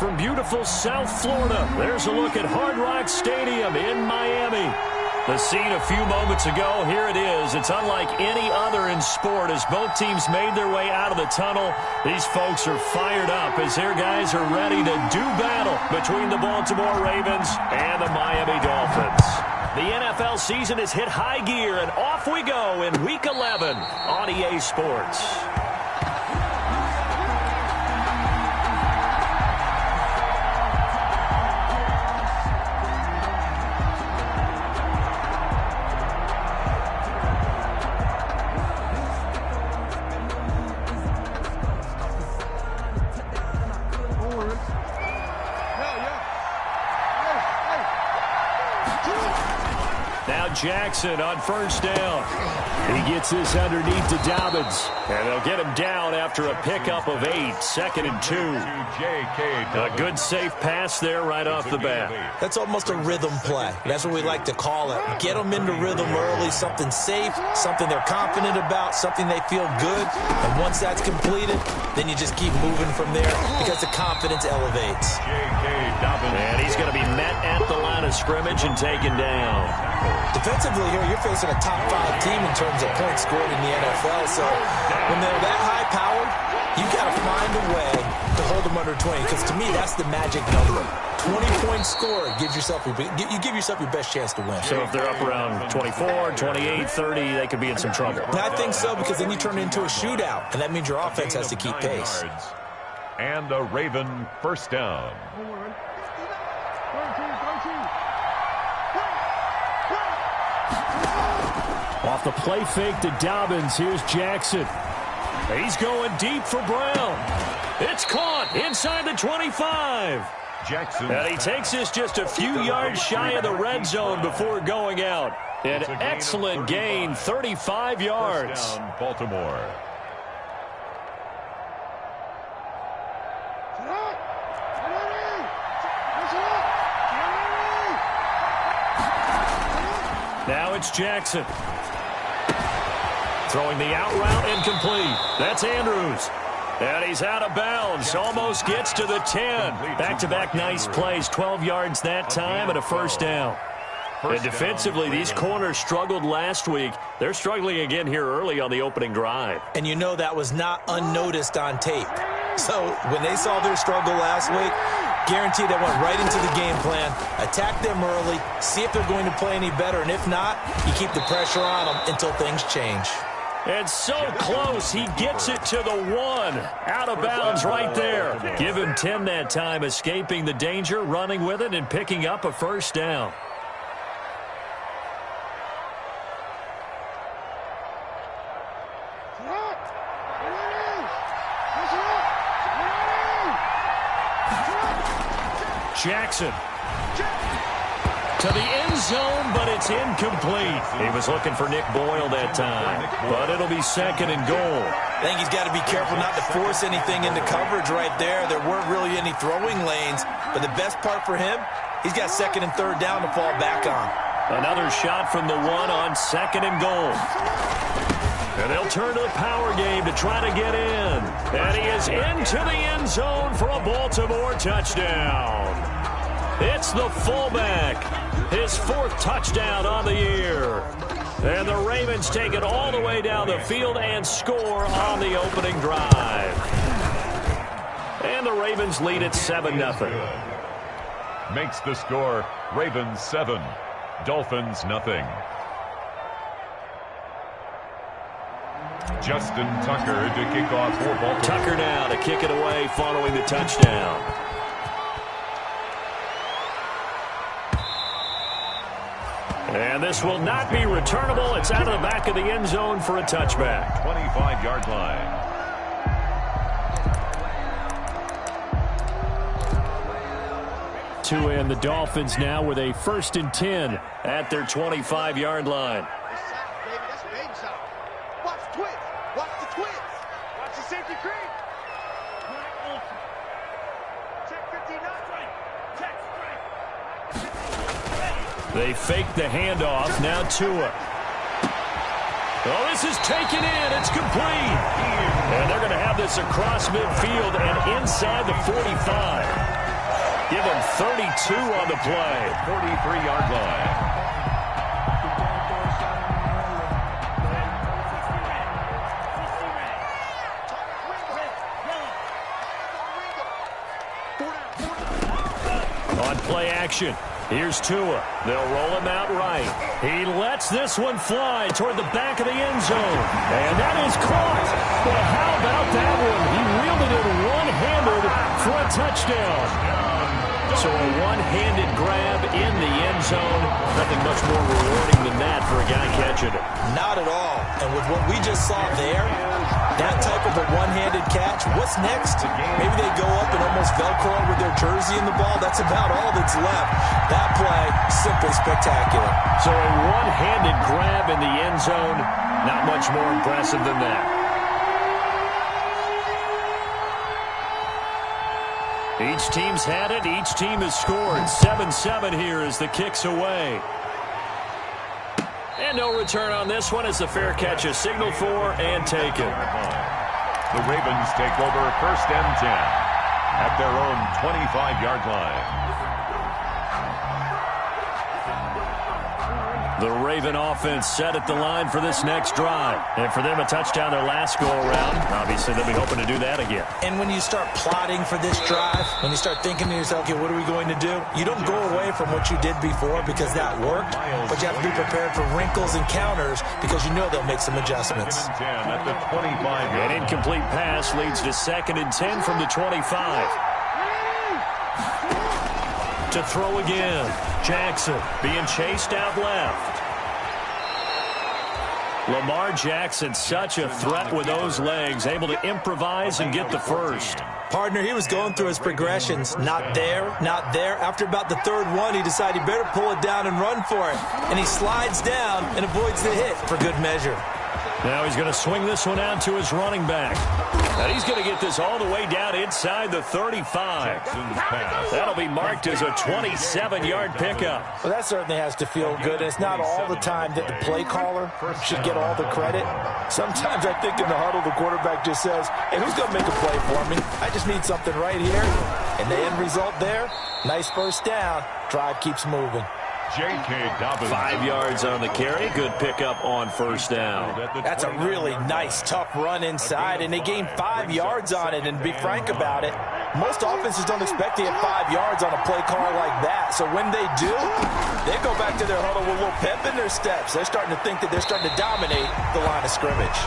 from beautiful South Florida. There's a look at Hard Rock Stadium in Miami. The scene a few moments ago, here it is. It's unlike any other in sport as both teams made their way out of the tunnel. These folks are fired up as their guys are ready to do battle between the Baltimore Ravens and the Miami Dolphins. The NFL season has hit high gear, and off we go in Week 11 on EA Sports. Jackson on first down. He gets this underneath to Dobbins. And they'll get him down after a pickup of 8. 2nd and 2. A good safe pass there right off the bat. That's almost a rhythm play. That's what we like to call it. Get them into rhythm early, something safe, something they're confident about, something they feel good. And once that's completed, then you just keep moving from there because the confidence elevates. And he's going to be met at the line of scrimmage and taken down. Defensively here, you're facing a top 5 team in terms of points scored in the NFL. So when they're that high-powered, you got to find a way to hold them under 20. Because to me, that's the magic number. 20-point score gives yourself you give yourself your best chance to win. So if they're up around 24, 28, 30, they could be in some trouble. I think so, because then you turn it into a shootout, and that means your offense has to keep pace. And a Raven first down. Off the play fake to Dobbins, here's Jackson. He's going deep for Brown. It's caught inside the 25. Jackson. And he takes this just a few yards shy of the red zone before going out. An excellent gain, 35 yards. First down, Baltimore. Now it's Jackson. Throwing the out route incomplete. That's Andrews. And he's out of bounds. Almost gets to the 10. Back-to-back nice plays. 12 yards that time and a first down. And defensively, these corners struggled last week. They're struggling again here early on the opening drive. And you know that was not unnoticed on tape. So when they saw their struggle last week, guaranteed they went right into the game plan, attack them early, see if they're going to play any better, and if not, you keep the pressure on them until things change. And so close, he gets it to the 1. Out of bounds right there. Give him 10 that time, escaping the danger, running with it, and picking up a first down. Jackson to the end zone, but it's incomplete. He was looking for Nick Boyle that time, but it'll be 2nd and goal. I think he's got to be careful not to force anything into coverage right there. There weren't really any throwing lanes, but the best part for him, he's got 2nd and 3rd down to fall back on. Another shot from the 1 on 2nd and goal. And they'll turn to the power game to try to get in. And he is into the end zone for a Baltimore touchdown. It's the fullback. His 4th touchdown on the year. And the Ravens take it all the way down the field and score on the opening drive. And the Ravens lead at 7-0. Makes the score Ravens 7, Dolphins nothing. Justin Tucker to kick off for Baltimore. Tucker now to kick it away following the touchdown. And this will not be returnable. It's out of the back of the end zone for a touchback. 25-yard line. To end the Dolphins now with a 1st and 10 at their 25-yard line. They fake the handoff. Now Tua. Oh, this is taken in. It's complete. And they're going to have this across midfield and inside the 45. Give him 32 on the play. 43-yard line. On play action, here's Tua. They'll roll him out right. He lets this one fly toward the back of the end zone. And that is caught. But how about that one? He reeled it in one-handed for a touchdown. So a one-handed grab in the end zone. Nothing much more rewarding than that for a guy catching it. Not at all. And with what we just saw there, that type of a one-handed catch, what's next? Maybe they go up and almost Velcro with their jersey in the ball. That's about all that's left. That play, simply spectacular. So a one-handed grab in the end zone, not much more impressive than that. Each team's had it. Each team has scored. 7-7 here as the kick's away. And no return on this one as the fair catch is signaled for and taken. The Ravens take over 1st and 10 at their own 25-yard line. The Raven offense set at the line for this next drive. And for them, a touchdown their last go-around. Obviously, they'll be hoping to do that again. And when you start plotting for this drive, when you start thinking to yourself, okay, what are we going to do? You don't go away from what you did before because that worked, but you have to be prepared for wrinkles and counters because you know they'll make some adjustments. At the 25. An incomplete pass leads to 2nd and 10 from the 25. To throw again. Jackson being chased out left. Lamar Jackson, such a threat with those legs, able to improvise and get the first. Partner, he was going through his progressions. Not there, not there. After about the 3rd one, he decided he better pull it down and run for it. And he slides down and avoids the hit for good measure. Now he's going to swing this one out to his running back. And he's going to get this all the way down inside the 35. That'll be marked as a 27-yard pickup. Well, that certainly has to feel good. It's not all the time that the play caller should get all the credit. Sometimes I think in the huddle, the quarterback just says, hey, who's going to make a play for me? I just need something right here. And the end result there, nice first down. Drive keeps moving. J.K. Dobbins. 5 yards on the carry. Good pickup on first down. That's a really nice, tough run inside, and they gained 5 yards on it. And to be frank about it, most offenses don't expect to get 5 yards on a play call like that. So when they do, they go back to their huddle with a little pep in their steps. They're starting to think that they're starting to dominate the line of scrimmage.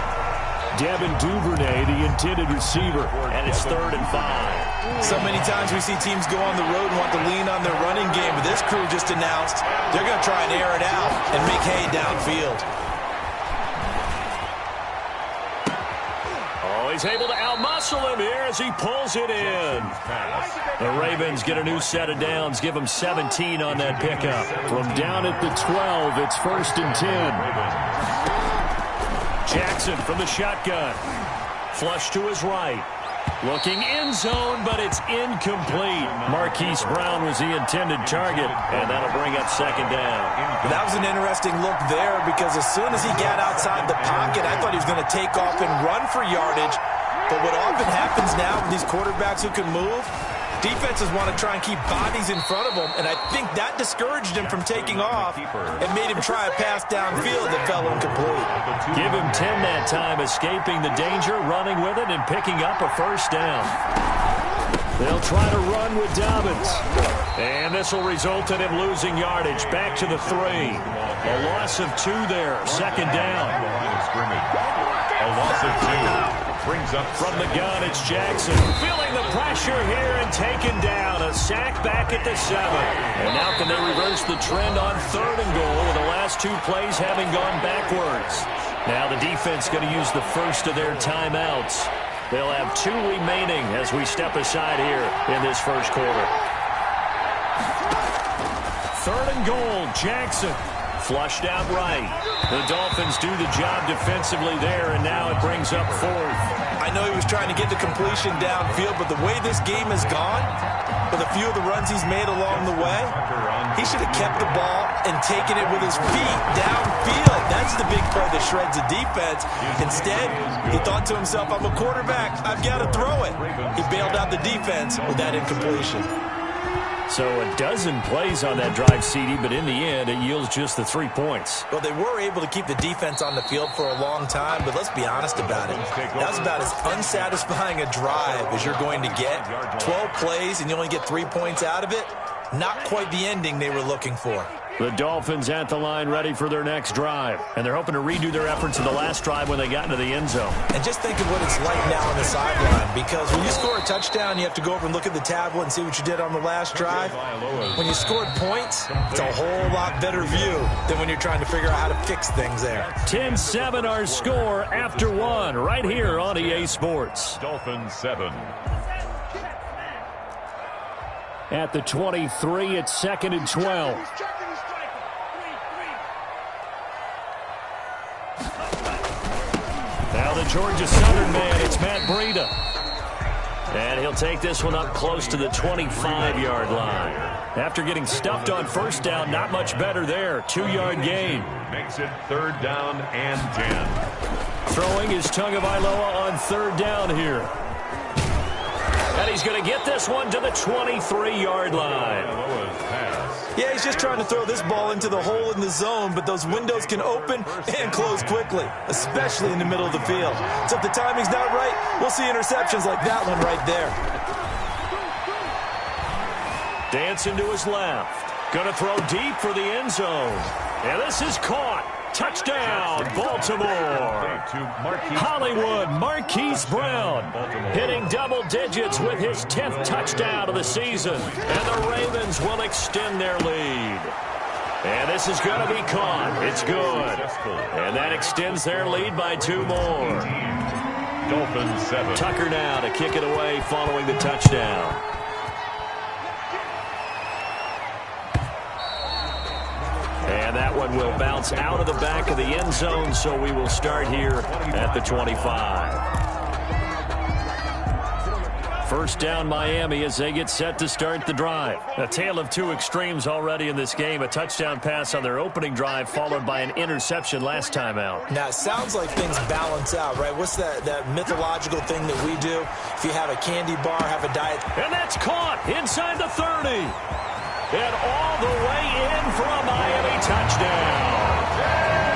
Devin Duvernay, the intended receiver, and it's 3rd and 5. So many times we see teams go on the road and want to lean on their running game, but this crew just announced they're going to try and air it out and make hay downfield. Oh, he's able to outmuscle him here as he pulls it in. The Ravens get a new set of downs, give them 17 on that pickup. From down at the 12, it's 1st and 10. Jackson from the shotgun. Flush to his right. Looking end zone, but it's incomplete. Marquise Brown was the intended target, and that'll bring up 2nd down. That was an interesting look there because as soon as he got outside the pocket, I thought he was going to take off and run for yardage. But what often happens now with these quarterbacks who can move, defenses want to try and keep bodies in front of them, and I think that discouraged him from taking off and made him try a pass downfield that fell incomplete. Give him 10 that time, escaping the danger, running with it, and picking up a first down. They'll try to run with Dobbins. And this will result in him losing yardage. Back to the 3. A loss of 2 there. 2nd down. A loss of 2. Brings up from the gun, it's Jackson. Feeling the pressure here and taken down. A sack back at the 7. And now can they reverse the trend on 3rd and goal with the last 2 plays having gone backwards. Now the defense going to use the first of their timeouts. They'll have 2 remaining as we step aside here in this first quarter. 3rd and goal, Jackson. Flushed out right. The Dolphins do the job defensively there, and now it brings up 4th. I know he was trying to get the completion downfield, but the way this game has gone, with a few of the runs he's made along the way, he should have kept the ball and taken it with his feet downfield. That's the big play that shreds the defense. Instead, he thought to himself, I'm a quarterback. I've got to throw it. He bailed out the defense with that incompletion. So a dozen plays on that drive, CD, but in the end, it yields just the 3 points. Well, they were able to keep the defense on the field for a long time, but let's be honest about it. That was about as unsatisfying a drive as you're going to get. 12 plays and you only get 3 points out of it. Not quite the ending they were looking for. The Dolphins at the line ready for their next drive. And they're hoping to redo their efforts in the last drive when they got into the end zone. And just think of what it's like now on the sideline. Because when you score a touchdown, you have to go over and look at the tablet and see what you did on the last drive. When you scored points, it's a whole lot better view than when you're trying to figure out how to fix things there. 10-7 our score after one right here on EA Sports. Dolphins 7. At the 23, it's 2nd and 12. Now the Georgia Southern man, it's Matt Breida. And he'll take this one up close to the 25-yard line. After getting stuffed on first down, not much better there. 2-yard gain. Makes it 3rd down and 10. Throwing is Tagovailoa on 3rd down here. And he's going to get this one to the 23-yard line. Yeah, he's just trying to throw this ball into the hole in the zone, but those windows can open and close quickly, especially in the middle of the field. So if the timing's not right, we'll see interceptions like that one right there. Dancing to his left. Going to throw deep for the end zone. And this is caught. Touchdown, Baltimore. Hollywood Marquise Brown hitting double digits with his 10th touchdown of the season. And the Ravens will extend their lead. And this is going to be caught. It's good. And that extends their lead by 2 more. Dolphins 7. Tucker now to kick it away following the touchdown. And that one will bounce out of the back of the end zone, so we will start here at the 25. First down, Miami, as they get set to start the drive. A tale of 2 extremes already in this game. A touchdown pass on their opening drive, followed by an interception last time out. Now, it sounds like things balance out, right? What's that mythological thing that we do? If you have a candy bar, have a diet. And that's caught inside the 30. And all the way in for a Miami touchdown.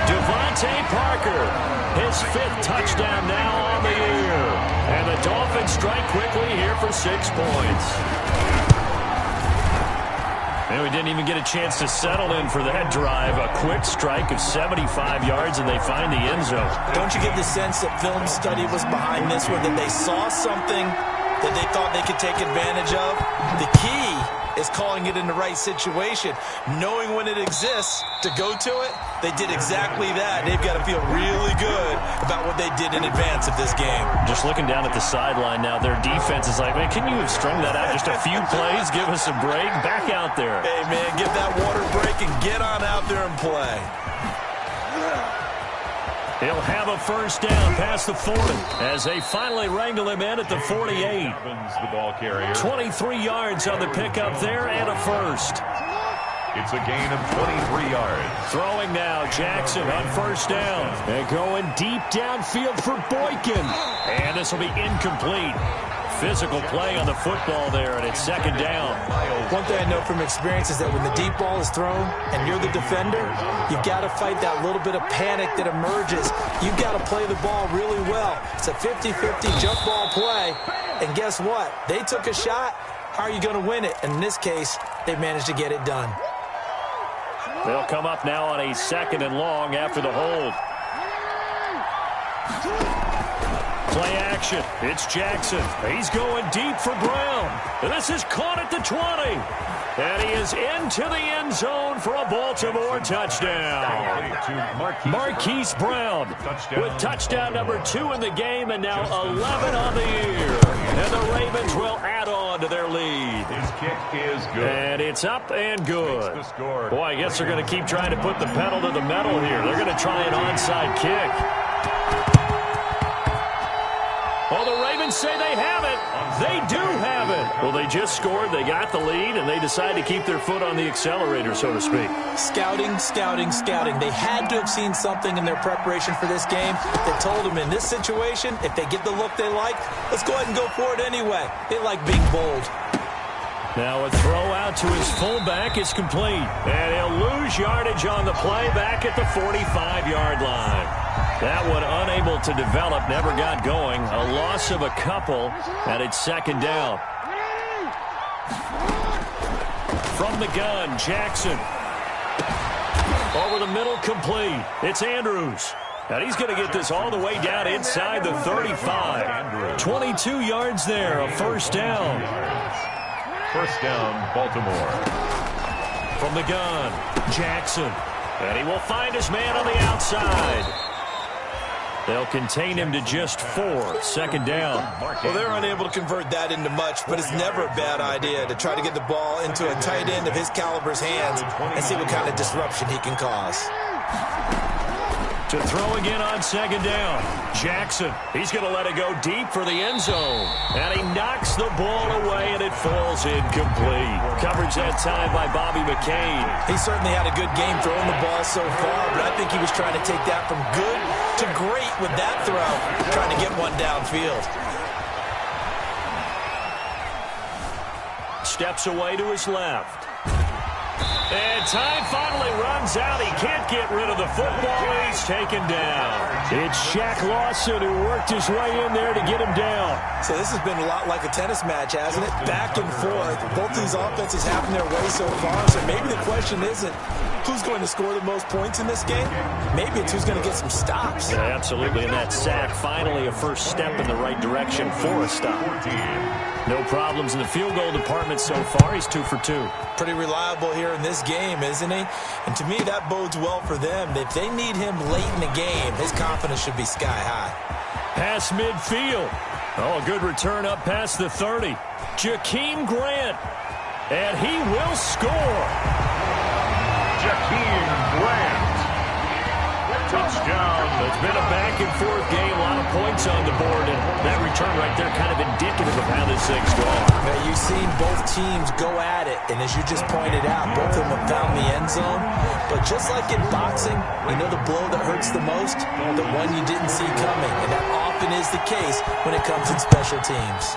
Devontae Parker, his 5th touchdown now on the year. And the Dolphins strike quickly here for 6 points. And we didn't even get a chance to settle in for that drive. A quick strike of 75 yards, and they find the end zone. Don't you get the sense that film study was behind this one, that they saw something that they thought they could take advantage of? The key is calling it in the right situation. Knowing when it exists to go to it, they did exactly that. They've got to feel really good about what they did in advance of this game. Just looking down at the sideline now, their defense is like, man, can you have strung that out just a few plays? Give us a break. Back out there. Hey, man, give that water break and get on out there and play. He'll have a first down past the 40 as they finally wrangle him in at the 48. The ball carrier. 23 yards on the pickup there and a first. It's a gain of 23 yards. Throwing now, Jackson on first down. And going deep downfield for Boykin. And this will be incomplete. Physical play on the football there, and it's 2nd down. One thing I know from experience is that when the deep ball is thrown and you're the defender, you've got to fight that little bit of panic that emerges. You've got to play the ball really well. It's a 50-50 jump ball play, and guess what? They took a shot. How are you going to win it? And in this case, they managed to get it done. They'll come up now on a 2nd and long after the hold. Play action. It's Jackson. He's going deep for Brown. And this is caught at the 20. And he is into the end zone for a Baltimore touchdown. Marquise Brown with touchdown number 2 in the game and now 11 on the year. And the Ravens will add on to their lead. His kick is good. And it's up and good. Boy, I guess they're going to keep trying to put the pedal to the metal here. They're going to try an onside kick. Well, the Ravens say they have it. They do have it. Well, they just scored. They got the lead, and they decide to keep their foot on the accelerator, so to speak. Scouting, scouting, scouting. They had to have seen something in their preparation for this game that told them in this situation, if they get the look they like, let's go ahead and go for it anyway. They like being bold. Now a throw out to his fullback is complete. And he'll lose yardage on the play back at the 45-yard line. That one unable to develop, never got going. A loss of a couple, and it's second down. From the gun, Jackson. Over the middle, complete. It's Andrews. And he's going to get this all the way down inside the 35. 22 yards there, a first down. First down, Baltimore. From the gun, Jackson. And he will find his man on the outside. They'll contain him to just 4. Second down. Well, they're unable to convert that into much, but it's never a bad idea to try to get the ball into a tight end of his caliber's hands and see what kind of disruption he can cause. To throw again on second down. Jackson, he's going to let it go deep for the end zone. And he knocks the ball away, and it falls incomplete. Coverage that time by Bobby McCain. He certainly had a good game throwing the ball so far, but I think he was trying to take that from good to great with that throw, trying to get one downfield. Steps away to his left. And time finally runs out. He can't get rid of the football, and he's taken down. It's Shaq Lawson who worked his way in there to get him down. So this has been a lot like a tennis match, hasn't it? Back and forth. Both these offenses having their way so far. So maybe the question isn't who's going to score the most points in this game. Maybe it's who's going to get some stops. Yeah, absolutely. And that sack, finally a first step in the right direction for a stop. No problems in the field goal department so far. He's 2 for 2. Pretty reliable here in this game, isn't he? And to me, that bodes well for them. If they need him late in the game, his confidence should be sky high. Pass midfield. Oh, a good return up past the 30. Jakeem Grant. And he will score. Jakeem Grant. Touchdown. It's been a back-and-forth game, a lot of points on the board, and that return right there kind of indicative of how this thing's going. Now, you've seen both teams go at it, and as you just pointed out, both of them have found the end zone. But just like in boxing, you know the blow that hurts the most? The one you didn't see coming, and that often is the case when it comes in special teams.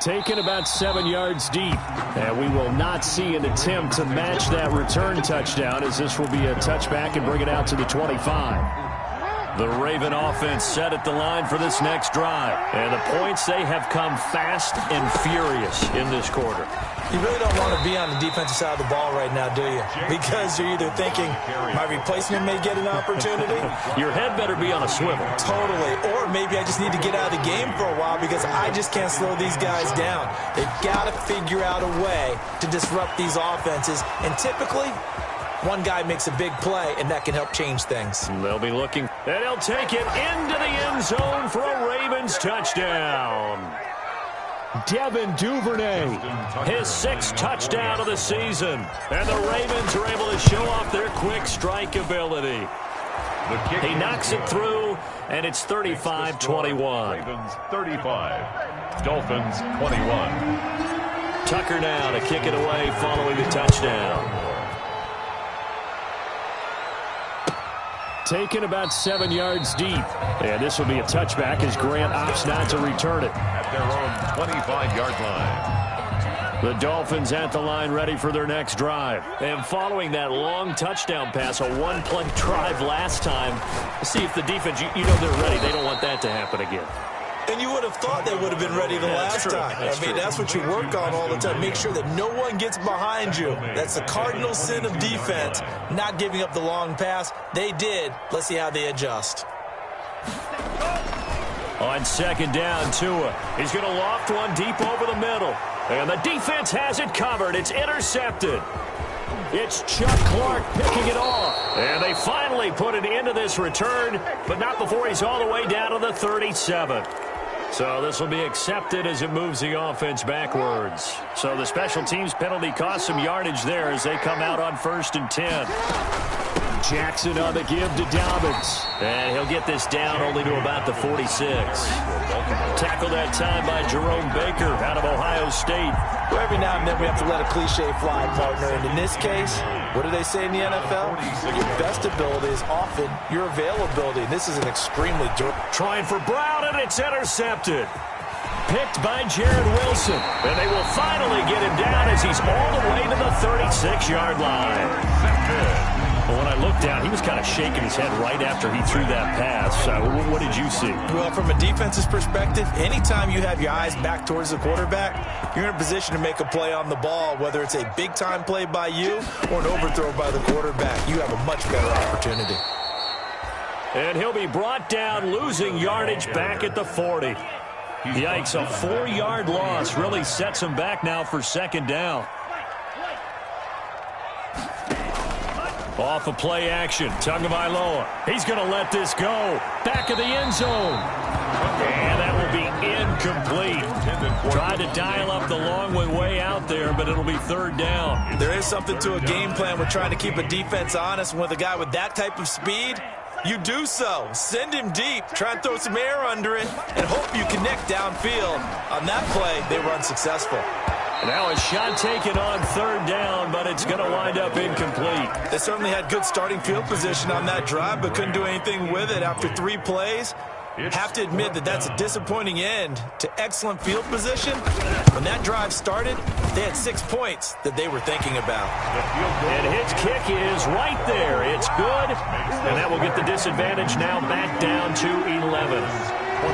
Taken about 7 yards deep. And we will not see an attempt to match that return touchdown, as this will be a touchback and bring it out to the 25. The Raven offense set at the line for this next drive. And the points, they have come fast and furious in this quarter. You really don't want to be on the defensive side of the ball right now, do you? Because you're either thinking, my replacement may get an opportunity. Your head better be on a swivel. Totally. Or maybe I just need to get out of the game for a while because I just can't slow these guys down. They've got to figure out a way to disrupt these offenses. And typically, one guy makes a big play, and that can help change things. They'll be looking, and he'll take it into the end zone for a Ravens touchdown. Devin Duvernay, his 6th touchdown of the season. And the Ravens are able to show off their quick strike ability. He knocks it through, and it's 35-21. Ravens 35, Dolphins 21. Tucker now to kick it away following the touchdown. Taken about 7 yards deep. And this will be a touchback as Grant opts not to return it. At their own 25-yard line. The Dolphins at the line ready for their next drive. And following that long touchdown pass, a one-play drive last time, see if the defense, you know they're ready. They don't want that to happen again. And you would have thought they would have been ready the last time. I mean, that's what you work on all the time. Make sure that no one gets behind you. That's the cardinal sin of defense, not giving up the long pass. They did. Let's see how they adjust. On second down, Tua. He's going to loft one deep over the middle. And the defense has it covered. It's intercepted. It's Chuck Clark picking it off. And they finally put it into this return, but not before he's all the way down to the 37. So this will be accepted as it moves the offense backwards. So the special teams penalty cost some yardage there as they come out on 1st and 10. Jackson on the give to Dobbins. And he'll get this down only to about the 46. Tackled that time by Jerome Baker out of Ohio State. Well, every now and then we have to let a cliche fly, partner. And in this case, what do they say in the NFL? Your best ability is often your availability. And this is an extremely direct. Trying for Brown, and it's intercepted. picked by Jared Wilson. And they will finally get him down as he's all the way to the 36-yard line. Well, when I looked down, he was kind of shaking his head right after he threw that pass. What did you see? Well, from a defense's perspective, anytime you have your eyes back towards the quarterback, you're in a position to make a play on the ball, whether it's a big-time play by you or an overthrow by the quarterback. You have a much better opportunity. And he'll be brought down, losing yardage back at the 40. Yikes, a 4-yard loss really sets him back now for second down. Off of play action, Tagovailoa. He's going to let this go. Back of the end zone. And that will be incomplete. Tried to dial up the long way out there, but it'll be third down. There is something to a game plan with trying to keep a defense honest. With a guy with that type of speed, you do so. Send him deep. Try and throw some air under it and hope you connect downfield. On that play, they were unsuccessful. Now a shot taken on third down, but it's going to wind up incomplete. They certainly had good starting field position on that drive, but couldn't do anything with it after 3 plays. Have to admit that that's a disappointing end to excellent field position. When that drive started, they had 6 points that they were thinking about. And his kick is right there. It's good, and that will get the disadvantage now back down to 11.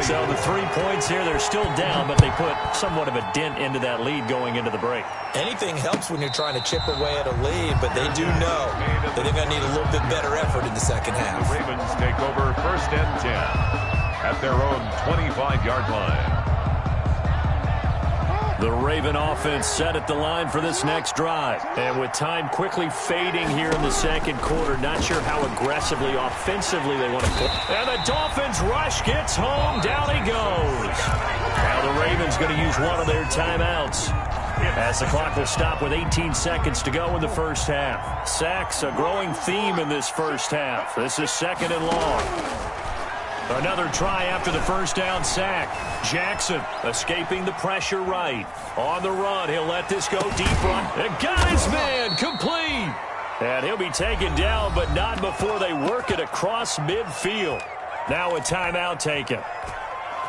So the 3 points here, they're still down, but they put somewhat of a dent into that lead going into the break. Anything helps when you're trying to chip away at a lead, but they do know that they're going to need a little bit better effort in the second half. The Ravens take over first and 10 at their own 25-yard line. The Raven offense set at the line for this next drive. And with time quickly fading here in the second quarter, not sure how aggressively, offensively they want to play. And the Dolphins rush gets home. Down he goes. Now the Ravens going to use one of their timeouts, as the clock will stop with 18 seconds to go in the first half. Sacks, a growing theme in this first half. This is second and long. Another try after the first down sack. Jackson escaping the pressure right. On the run, he'll let this go deep run. And got his man, complete. And he'll be taken down, but not before they work it across midfield. Now a timeout taken.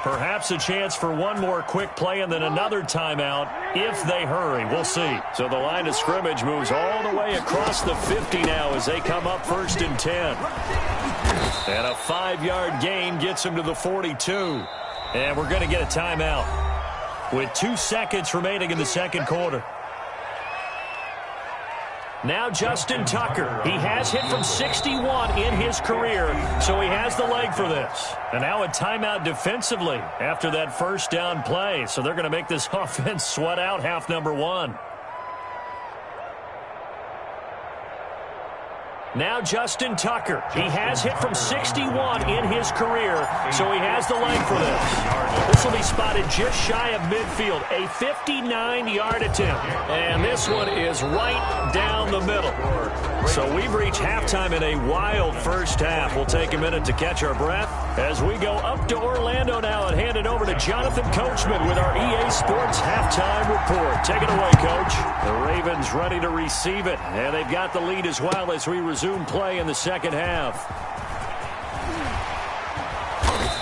Perhaps a chance for one more quick play and then another timeout if they hurry. We'll see. So the line of scrimmage moves all the way across the 50 now as they come up first and 10. And a 5-yard gain gets him to the 42. And we're going to get a timeout with 2 seconds remaining in the second quarter. Now Justin Tucker. He has hit from 61 in his career, so he has the leg for this. And now a timeout defensively after that first down play. So they're going to make this offense sweat out half number 1. Now Justin Tucker. He has hit from 61 in his career, so he has the leg for this. This will be spotted just shy of midfield. A 59-yard attempt. And this one is right down the middle. So we've reached halftime in a wild first half. We'll take a minute to catch our breath as we go up to Orlando now and hand it over to Jonathan Coachman with our EA Sports Halftime Report. Take it away, Coach. The Ravens ready to receive it, and they've got the lead as well as we resume play in the second half.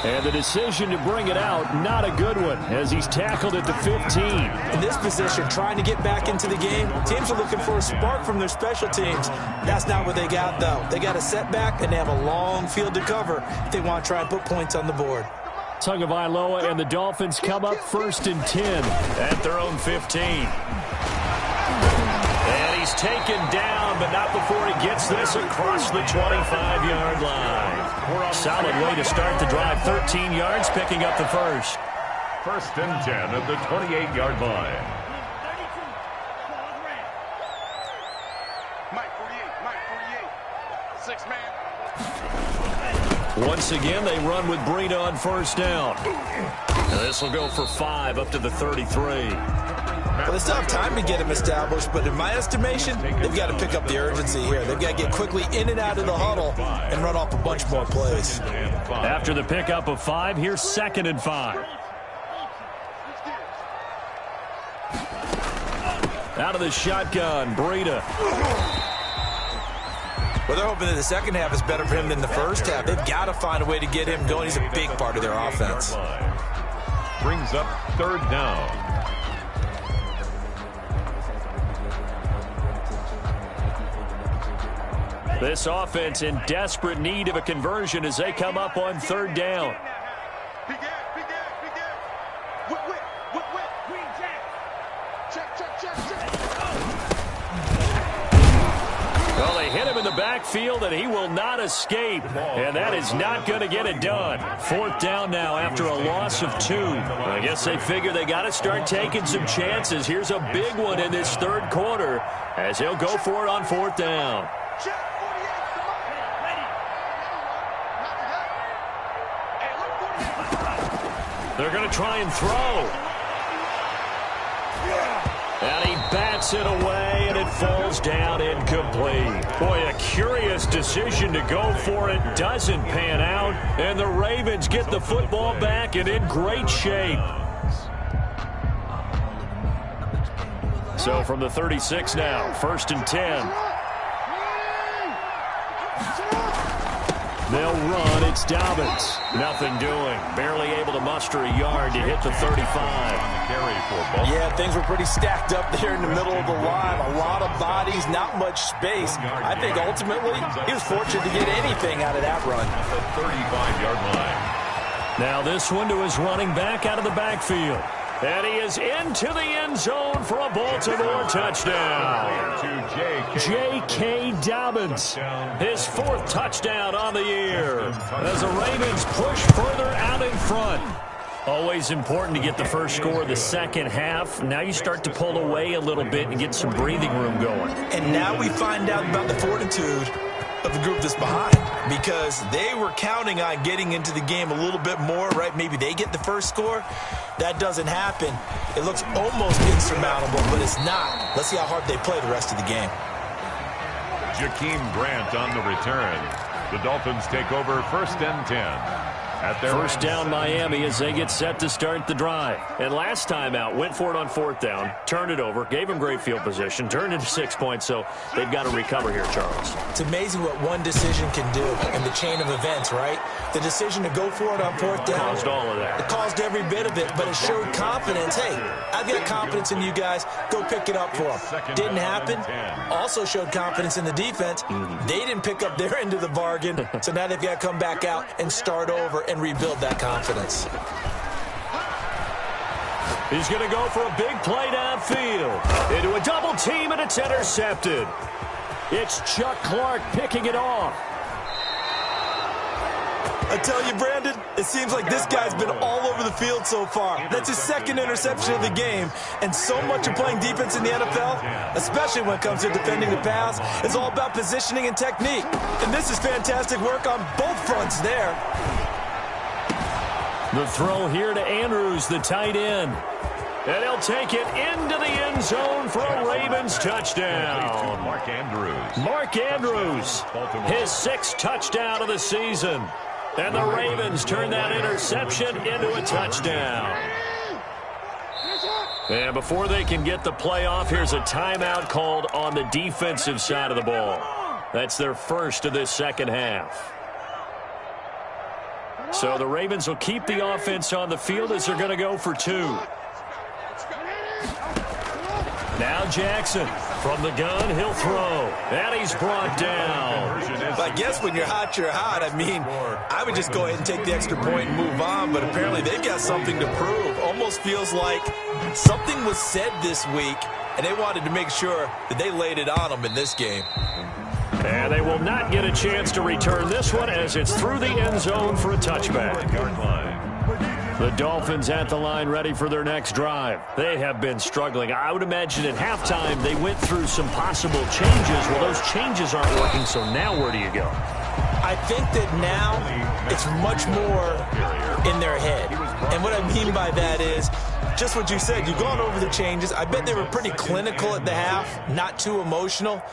And the decision to bring it out, not a good one, as he's tackled at the 15. In this position, trying to get back into the game, teams are looking for a spark from their special teams. That's not what they got, though. They got a setback, and they have a long field to cover if they want to try and put points on the board. Tagovailoa and the Dolphins come up first and 10 at their own 15. And he's taken down, but not before he gets this across the 25-yard line. Solid way to start the drive. 13 yards, picking up the first. First and 10 at the 28-yard line. Mike 48, 6 man. Once again, they run with Breida on first down. And this will go for 5 up to the 33. Well, they still have time to get him established, but in my estimation, they've got to pick up the urgency here. They've got to get quickly in and out of the huddle and run off a bunch more plays. After the pickup of 5, here's second and 5. Out of the shotgun, Breida. Well, they're hoping that the second half is better for him than the first half. They've got to find a way to get him going. He's a big part of their offense. brings up third down. This offense in desperate need of a conversion as they come up on third down. Well, they hit him in the backfield, and he will not escape. And that is not going to get it done. Fourth down now after a loss of 2. I guess they figure they got to start taking some chances. Here's a big one in this third quarter as he'll go for it on fourth down. They're going to try and throw. And he bats it away, and it falls down incomplete. Boy, a curious decision to go for it. Doesn't pan out, and the Ravens get the football back and in great shape. So from the 36 now, 1st and 10. They'll run. It's Dobbins. Nothing doing. Barely able to muster a yard to hit the 35. Yeah, things were pretty stacked up there in the middle of the line. A lot of bodies, not much space. I think ultimately he was fortunate to get anything out of that run. The 35-yard line. Now this one to his running back out of the backfield. And he is into the end zone for a Baltimore touchdown. J.K. Dobbins, his 4th touchdown on the year. As the Ravens push further out in front. Always important to get the first score of the second half. Now you start to pull away a little bit and get some breathing room going. And now we find out about the fortitude of the group that's behind, because they were counting on getting into the game a little bit more, right? Maybe they get the first score. That doesn't happen. It looks almost insurmountable, but it's not. Let's see how hard they play the rest of the game. Jakeem Grant on the return. The Dolphins take over 1st and 10. At their first down Miami as they get set to start the drive. And last time out, went for it on 4th down, turned it over, gave him great field position, turned into 6 points, so they've got to recover here, Charles. It's amazing what one decision can do in the chain of events, right? The decision to go for it on 4th down. Caused all of that. It caused every bit of it, but it showed confidence. Hey, I've got confidence in you guys. Go pick it up for them. Didn't happen. Also showed confidence in the defense. They didn't pick up their end of the bargain, so now they've got to come back out and start over and rebuild that confidence. He's going to go for a big play downfield. Into a double team, and it's intercepted. It's Chuck Clark picking it off. I tell you, Brandon, it seems like this guy's been all over the field so far. That's his 2nd interception of the game. And so much of playing defense in the NFL, especially when it comes to defending the pass, is all about positioning and technique. And this is fantastic work on both fronts there. The throw here to Andrews, the tight end. And he'll take it into the end zone for a Ravens touchdown. Mark Andrews. Mark Andrews, his 6th touchdown of the season. And the Ravens turn that interception into a touchdown. And before they can get the play off, here's a timeout called on the defensive side of the ball. That's their first of this second half. So the Ravens will keep the offense on the field as they're going to go for 2. Now Jackson from the gun, he'll throw. And he's brought down. I guess when you're hot, you're hot. I mean, I would just go ahead and take the extra point and move on, but apparently they've got something to prove. Almost feels like something was said this week, and they wanted to make sure that they laid it on them in this game. And they will not get a chance to return this one as it's through the end zone for a touchback. The Dolphins at the line ready for their next drive. They have been struggling. I would imagine at halftime they went through some possible changes. Well, those changes aren't working, so now where do you go? I think that now it's much more in their head. And what I mean by that is just what you said. You've gone over the changes. I bet they were pretty clinical at the half, not too emotional.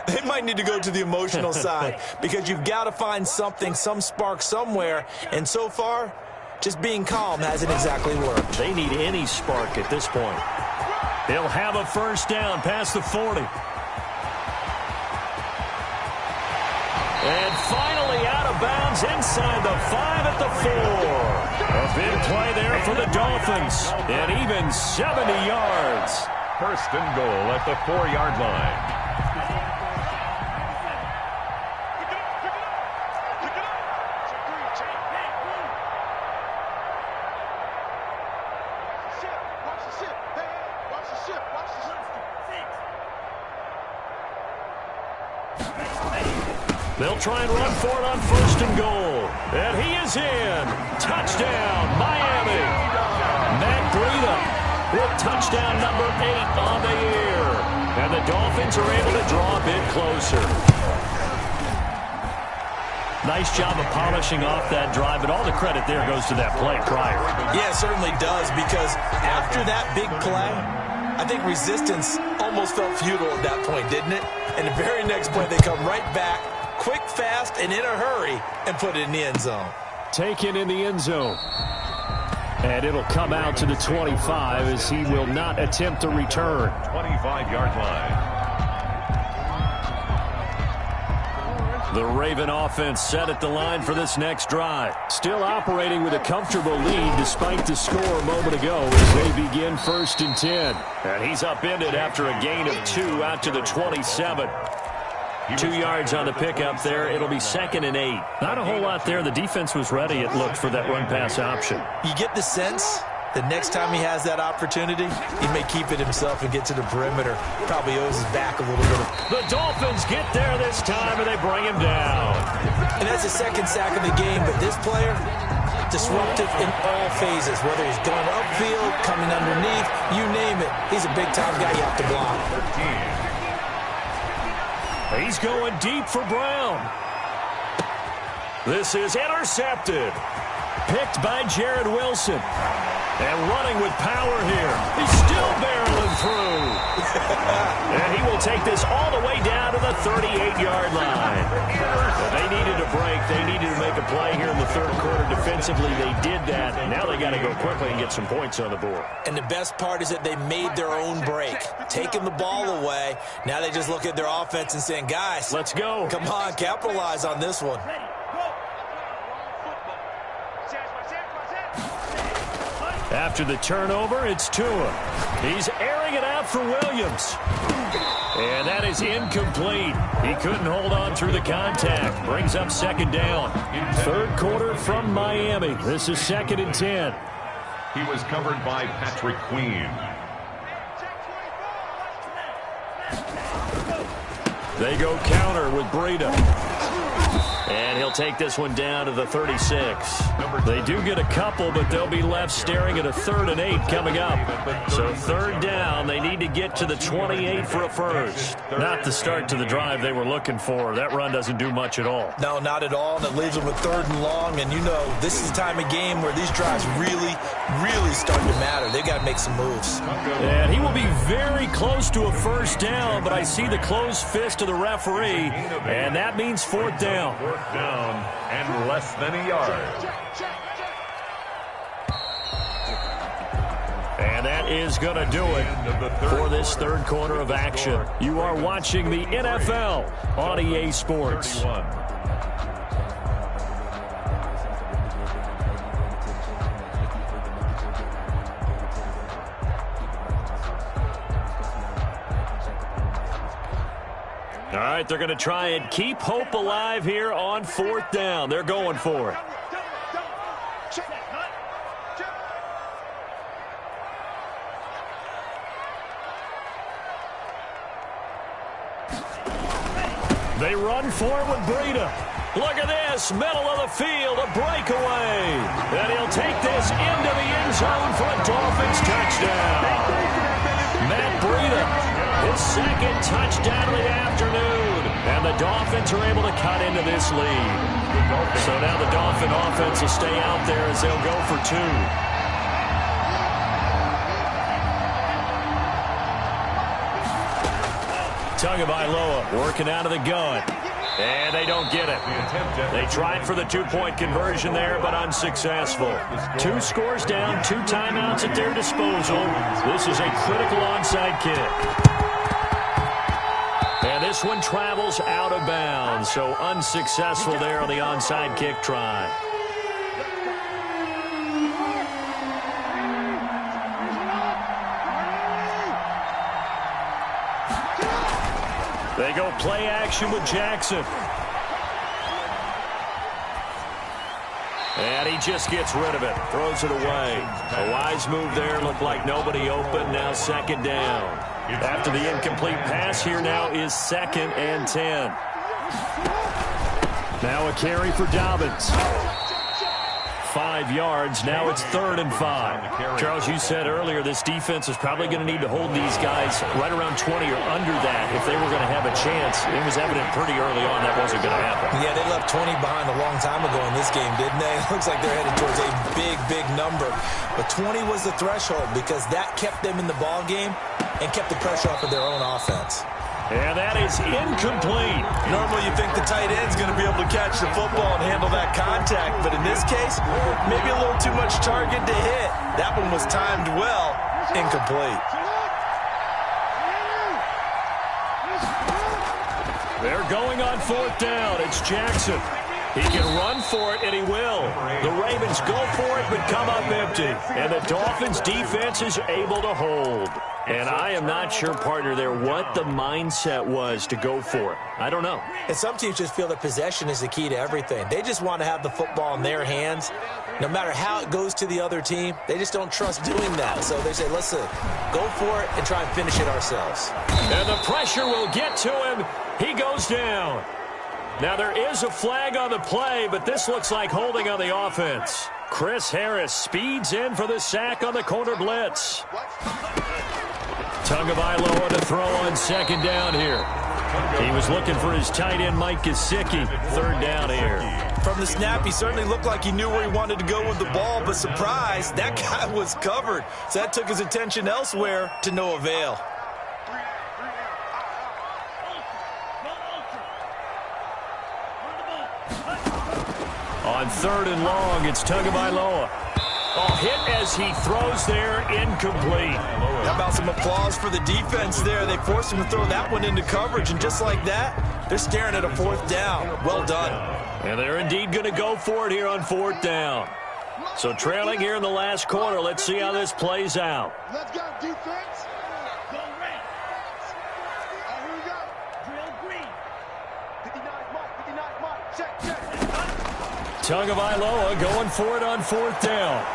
They might need to go to the emotional side because you've got to find something, some spark somewhere. And so far, just being calm hasn't exactly worked. They need any spark at this point. They'll have a first down past the 40. And finally out of of bounds inside the 5 at the 4. A big play there for the Dolphins. And even 70 yards. First and goal at the 4-yard line. They'll try and run for it on first and goal. And he is in. Touchdown, Miami. Matt Breida with touchdown number 8 on the year. And the Dolphins are able to draw a bit closer. Nice job of polishing off that drive, but all the credit there goes to that play prior. Yeah, it certainly does, because after that big play, I think resistance almost felt futile at that point, didn't it? And the very next play, they come right back, quick, fast, and in a hurry, and put it in the end zone. Taken in the end zone. And it'll come out to the 25 as he will not attempt to return. 25-yard line. The Raven offense set at the line for this next drive. Still operating with a comfortable lead despite the score a moment ago as they begin first and 10. And he's upended after a gain of 2 out to the 27. 2 yards on the pickup there. It'll be second and 8. Not a whole lot there. The defense was ready, it looked, for that run-pass option. You get the sense the next time he has that opportunity, he may keep it himself and get to the perimeter. Probably owes his back a little bit. The Dolphins get there this time, and they bring him down. And that's the second sack of the game, but this player, disruptive in all phases, whether he's going upfield, coming underneath, you name it. He's a big-time guy you have to block. He's going deep for Brown. This is intercepted. Picked by Jared Wilson. And running with power here. He's still barreling through. And he will take this all the way down to the 38-yard line. They needed a break. They needed to make a play here in the third quarter defensively. They did that. And now they got to go quickly and get some points on the board. And the best part is that they made their own break. Taking the ball away. Now they just look at their offense and saying, guys, let's go. Come on, capitalize on this one. After the turnover, it's Tua. He's airing it out for Williams. And that is incomplete. He couldn't hold on through the contact. Brings up second down. Third quarter from Miami. This is second and 10. He was covered by Patrick Queen. They go counter with Breida. And he'll take this one down to the 36. They do get a couple, but they'll be left staring at a 3rd and 8 coming up. So third down, they need to get to the 28 for a first. Not the start to the drive they were looking for. That run doesn't do much at all. No, not at all, and it leaves them with 3rd and long. And you know, this is the time of game where these drives really start to matter. They've got to make some moves. And he will be very close to a first down, but I see the closed fist of the referee, and that means 4th down. 4th down and less than a yard. And that is going to do it for this third quarter of action. You are watching the NFL on EA Sports. 31. All right, they're going to try and keep hope alive here on 4th down. They're going for it. They run for it with Breida. Look at this, middle of the field, a breakaway. And he'll take this into the end zone for a Dolphins touchdown. Matt Breida. His second touchdown of the afternoon. And the Dolphins are able to cut into this lead. So now the Dolphin offense will stay out there as they'll go for 2. Tagovailoa working out of the gun. And they don't get it. They tried for the 2-point conversion there, but unsuccessful. 2 scores down, 2 timeouts at their disposal. This is a critical onside kick. And this this one travels out of bounds, so unsuccessful there on the onside kick try. They go play action with Jackson. And he just gets rid of it. Throws it away. A wise move there. Looked like nobody open. Now second down. After the incomplete pass, here now is 2nd and 10. Now a carry for Dobbins. 5 yards. Now it's 3rd and 5. Charles, you said earlier this defense is probably going to need to hold these guys right around 20 or under that if they were going to have a chance. It was evident pretty early on that wasn't going to happen. Yeah, they left 20 behind a long time ago in this game, didn't they? It looks like they're headed towards a big, big number. But 20 was the threshold because that kept them in the ball game and kept the pressure off of their own offense. And that is incomplete. Normally you think the tight end's going to be able to catch the football and handle that contact, but in this case, maybe a little too much target to hit. That one was timed well. Incomplete. They're going on 4th down. It's Jackson. He can run for it, and he will. The Ravens go for it, but come up empty. And the Dolphins' defense is able to hold. And I am not sure, partner, there what the mindset was to go for it. I don't know. And some teams just feel that possession is the key to everything. They just want to have the football in their hands. No matter how it goes to the other team, they just don't trust doing that. So they say, listen, go for it and try and finish it ourselves. And the pressure will get to him. He goes down. Now, there is a flag on the play, but this looks like holding on the offense. Chris Harris speeds in for the sack on the corner blitz. Tagovailoa to throw on 2nd down here. He was looking for his tight end, Mike Gesicki. 3rd down here. From the snap, he certainly looked like he knew where he wanted to go with the ball, but surprise, that guy was covered. So that took his attention elsewhere to no avail. On 3rd and long, it's Tagovailoa. Oh, hit as he throws there, incomplete. How about some applause for the defense there? They forced him to throw that one into coverage, and just like that, they're staring at a 4th down. Well done. And they're indeed going to go for it here on 4th down. So trailing here in the last quarter, let's see how this plays out. Let's go, defense. Go red. Here we go. Drill green. 59 mark, check. Tagovailoa going for it on 4th down.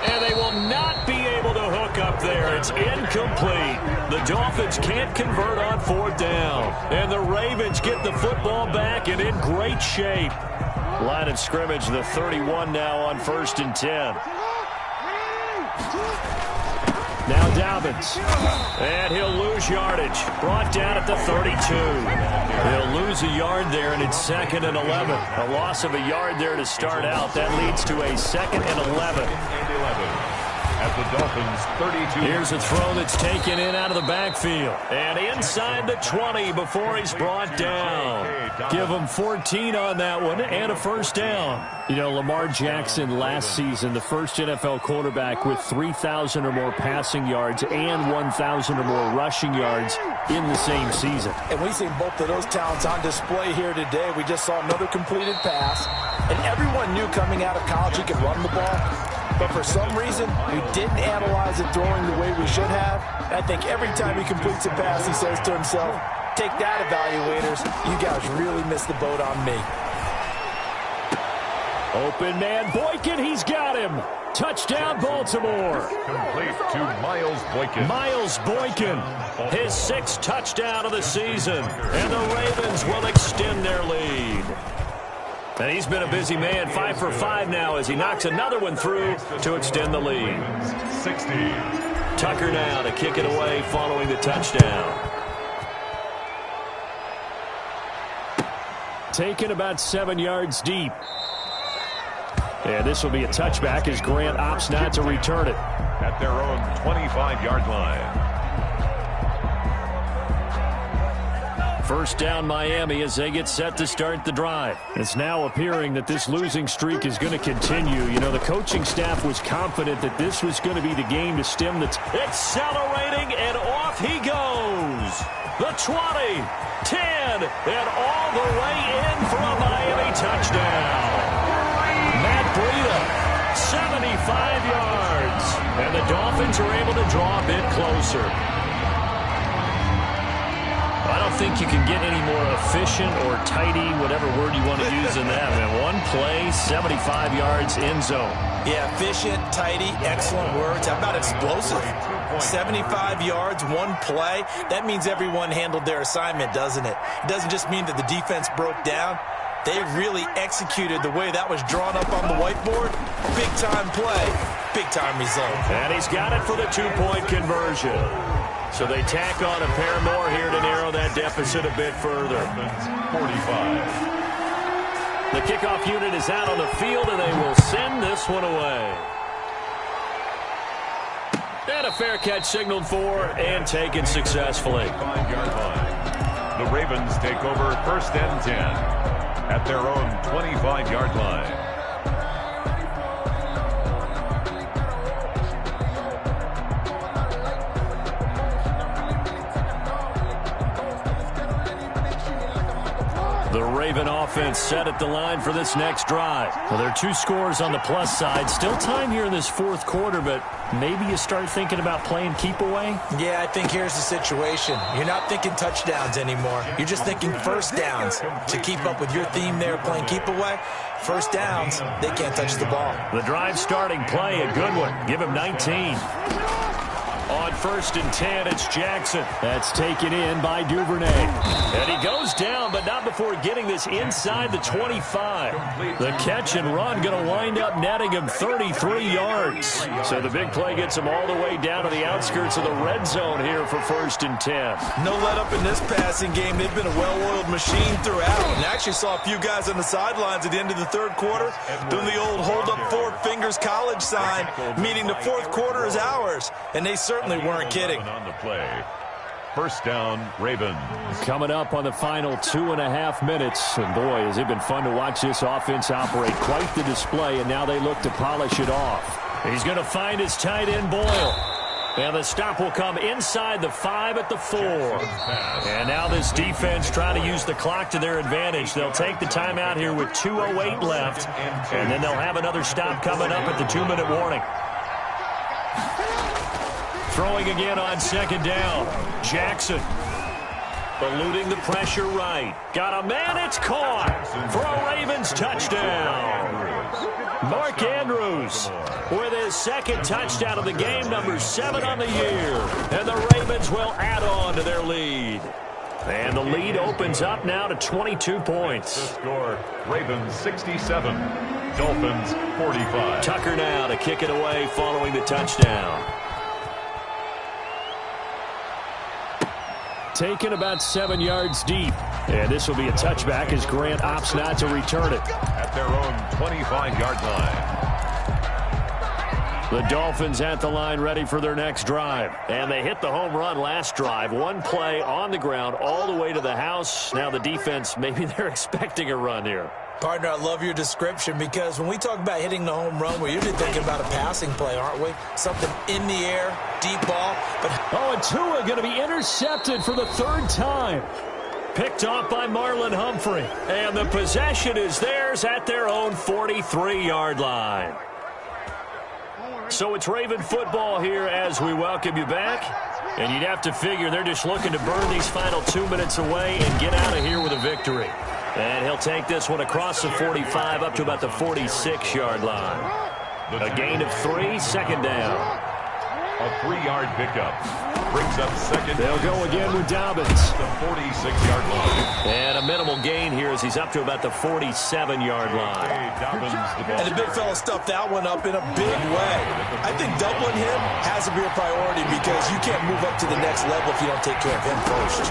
And they will not be able to hook up there. It's incomplete. The Dolphins can't convert on 4th down. And the Ravens get the football back and in great shape. Line of scrimmage, the 31 now on 1st and 10. Now Dobbins. And he'll lose yardage. Brought down at the 32. He'll lose a yard there, and it's 2nd and 11. A loss of a yard there to start out. That leads to a 2nd and 11. At the Dolphins' 32. Here's a throw that's taken in out of the backfield. And inside the 20 before he's brought down. Give him 14 on that one and a 1st down. You know, Lamar Jackson last season, the first NFL quarterback with 3,000 or more passing yards and 1,000 or more rushing yards in the same season. And we've seen both of those talents on display here today. We just saw another completed pass. And everyone knew coming out of college he could run the ball. But for some reason, we didn't analyze it throwing the way we should have. I think every time he completes a pass, he says to himself, take that, evaluators. You guys really missed the boat on me. Open man, Boykin, he's got him. Touchdown, Baltimore. Complete to Miles Boykin. Miles Boykin, his 6th touchdown of the season. And the Ravens will extend their lead. And he's been a busy man, 5 for 5 now as he knocks another one through to extend the lead. 60. Tucker now to kick it away following the touchdown. Taken about 7 yards deep. And this will be a touchback as Grant opts not to return it. At their own 25-yard line. 1st down Miami as they get set to start the drive. It's now appearing that this losing streak is going to continue. You know, the coaching staff was confident that this was going to be the game to stem the... Accelerating, and off he goes. The 20, 10, and all the way in for a Miami touchdown. Matt Breida, 75 yards. And the Dolphins are able to draw a bit closer. I don't think you can get any more efficient or tidy, whatever word you want to use in that, man. One play, 75 yards, end zone. Yeah, efficient, tidy, excellent words. How about explosive? 75 yards, one play. That means everyone handled their assignment, doesn't it? It doesn't just mean that the defense broke down. They really executed the way that was drawn up on the whiteboard. Big-time play, big-time result. And he's got it for the two-point conversion. So they tack on a pair more here to narrow that deficit a bit further. 45. The kickoff unit is out on the field, and they will send this one away. And a fair catch signaled for and taken successfully. 5-yard line. The Ravens take over 1st and 10 at their own 25-yard line. The Raven offense set at the line for this next drive. Well, there are 2 scores on the plus side. Still time here in this 4th quarter, but maybe you start thinking about playing keep away? Yeah, I think here's the situation. You're not thinking touchdowns anymore. You're just thinking first downs. To keep up with your theme there, playing keep away, first downs, they can't touch the ball. The drive starting play, a good one. Give him 19. On 1st and 10, it's Jackson. That's taken in by Duvernay. And he goes down, but not before getting this inside the 25. The catch and run going to wind up netting him 33 yards. So the big play gets him all the way down to the outskirts of the red zone here for 1st and 10. No let up in this passing game. They've been a well-oiled machine throughout. And actually saw a few guys on the sidelines at the end of the 3rd quarter doing the old hold up 4 fingers college sign, meaning the 4th quarter is ours. And they certainly weren't kidding. On the play. 1st down, Ravens. Coming up on the final 2.5 minutes. And boy, has it been fun to watch this offense operate. Quite the display, and now they look to polish it off. He's going to find his tight end, Boyle. And the stop will come inside the 5 at the 4. And now this defense trying to use the clock to their advantage. They'll take the timeout here with 2:08 left. And then they'll have another stop coming up at the 2-minute warning. Throwing again on 2nd down. Jackson eluding the pressure right. Got a man, it's caught for a Ravens touchdown. Mark Andrews with his 2nd touchdown of the game, number 7 on the year. And the Ravens will add on to their lead. And the lead opens up now to 22 points. The score, Ravens 67, Dolphins 45. Tucker now to kick it away following the touchdown. Taken about 7 yards deep. And this will be a touchback as Grant opts not to return it. At their own 25-yard line. The Dolphins at the line ready for their next drive. And they hit the home run last drive. One play on the ground all the way to the house. Now the defense, maybe they're expecting a run here. Partner, I love your description because when we talk about hitting the home run, we're usually thinking about a passing play, aren't we? Something in the air, deep ball. But and Tua going to be intercepted for the 3rd time. Picked off by Marlon Humphrey. And the possession is theirs at their own 43-yard line. So it's Raven football here as we welcome you back. And you'd have to figure they're just looking to burn these final 2 minutes away and get out of here with a victory. And he'll take this one across the 45 up to about the 46-yard line. A gain of 3, 2nd down. A 3-yard pickup brings up 2nd. They'll go again with Dobbins. The 46-yard line. And a minimal gain here as he's up to about the 47-yard line. And the big fella stuffed that one up in a big way. I think doubling him has to be a priority because you can't move up to the next level if you don't take care of him first.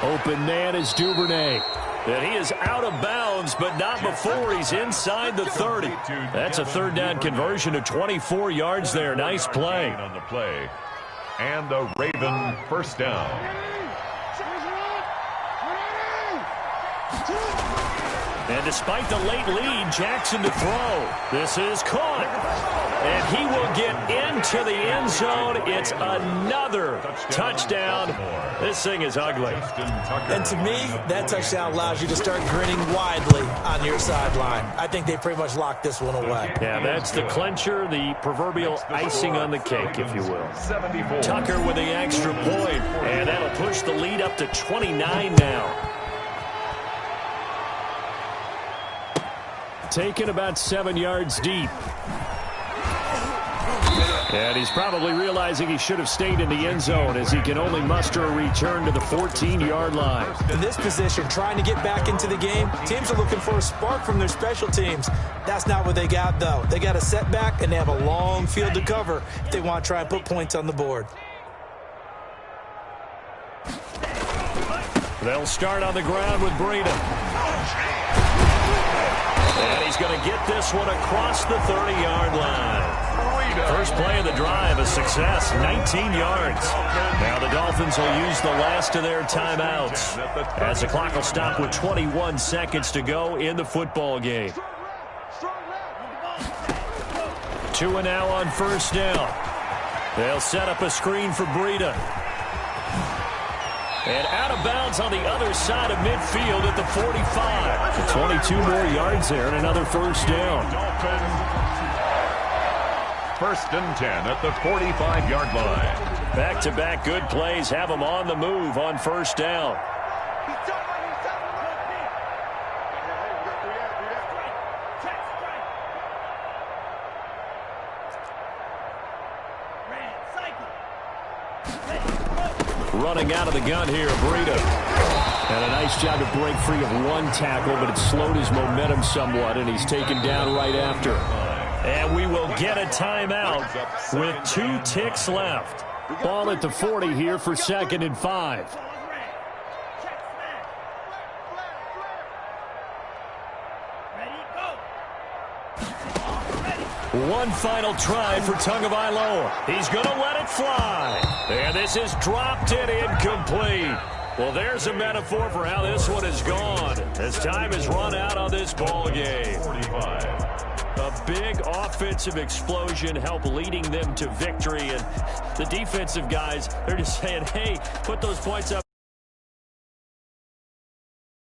Open man is Duvernay. And he is out of bounds, but not before he's inside the 30. That's a 3rd down conversion of 24 yards there. Nice play. On the play. And the Raven 1st down. And despite the late lead, Jackson to throw. This is caught. And he will get into into the end zone. It's another touchdown. This thing is ugly. And to me, that touchdown allows you to start grinning widely on your sideline. I think they pretty much locked this one away. Yeah, that's the clincher, the proverbial icing on the cake, if you will. 74. Tucker with the extra point, and that'll push the lead up to 29 now. Taken about 7 yards deep. And he's probably realizing he should have stayed in the end zone as he can only muster a return to the 14-yard line. In this position, trying to get back into the game, teams are looking for a spark from their special teams. That's not what they got, though. They got a setback, and they have a long field to cover if they want to try and put points on the board. They'll start on the ground with Breida. And he's going to get this one across the 30-yard line. First play of the drive, a success, 19 yards. Now the Dolphins will use the last of their timeouts as the clock will stop with 21 seconds to go in the football game. 2 and now on first down. They'll set up a screen for Breida. And out of bounds on the other side of midfield at the 45. 22 more yards there and another first down. First and 10 at the 45-yard line. Back-to-back good plays have them on the move on first down. Running out of the gun here, Breida. And a nice job to break free of one tackle, but it slowed his momentum somewhat, and he's taken down right after. And we will get a timeout with 2 ticks left. Ball at the 40 here for 2nd and 5. One final try for Tagovailoa. He's going to let it fly. And this is dropped and incomplete. Well, there's a metaphor for how this one is gone as time has run out on this ball game. 45. A big offensive explosion helped leading them to victory. And the defensive guys, they're just saying, hey, put those points up.